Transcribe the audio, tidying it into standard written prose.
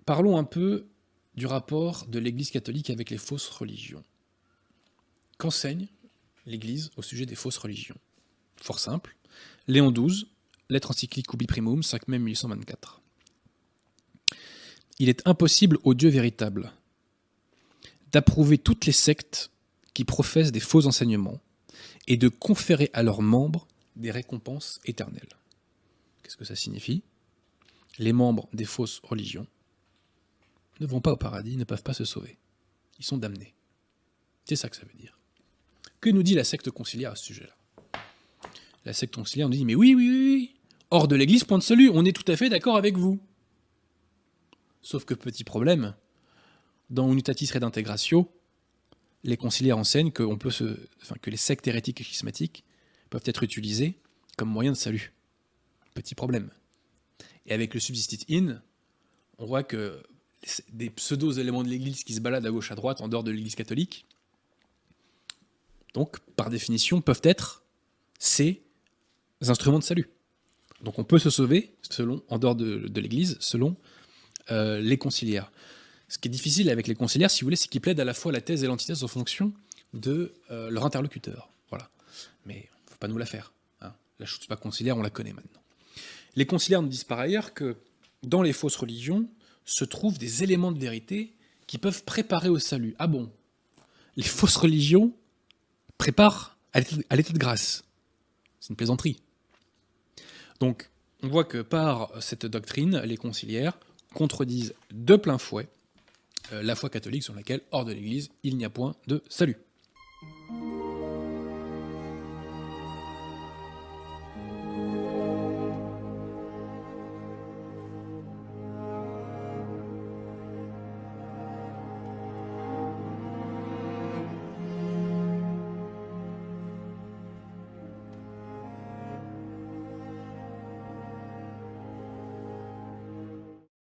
Parlons un peu du rapport de l'Église catholique avec les fausses religions. Qu'enseigne l'Église au sujet des fausses religions? Fort simple. Léon XII, lettre encyclique Ubi Primum, 5 mai 1824. Il est impossible au Dieu véritable d'approuver toutes les sectes qui professent des faux enseignements et de conférer à leurs membres des récompenses éternelles. Qu'est-ce que ça signifie? Les membres des fausses religions ne vont pas au paradis, ne peuvent pas se sauver. Ils sont damnés. C'est ça que ça veut dire. Que nous dit la secte conciliaire à ce sujet-là? La secte conciliaire nous dit, mais oui, hors de l'Église, point de salut, on est tout à fait d'accord avec vous. Sauf que petit problème, dans Unitatis Redintegratio, les conciliaires enseignent que les sectes hérétiques et schismatiques peuvent être utilisées comme moyen de salut. Petit problème. Et avec le subsistit in, on voit que des pseudo-éléments de l'Église qui se baladent à gauche à droite en dehors de l'Église catholique, donc par définition peuvent être ces instruments de salut. Donc on peut se sauver en dehors de l'Église selon les conciliaires. Ce qui est difficile avec les conciliaires, si vous voulez, c'est qu'ils plaident à la fois la thèse et l'antithèse en fonction de leur interlocuteur. Voilà. Mais il ne faut pas nous la faire. Hein. La chose pas conciliaire, on la connaît maintenant. Les conciliaires nous disent par ailleurs que dans les fausses religions se trouvent des éléments de vérité qui peuvent préparer au salut. Ah bon? Les fausses religions préparent à l'état de grâce. C'est une plaisanterie. Donc, on voit que par cette doctrine, les conciliaires contredisent de plein fouet la foi catholique sur laquelle, hors de l'Église, il n'y a point de salut.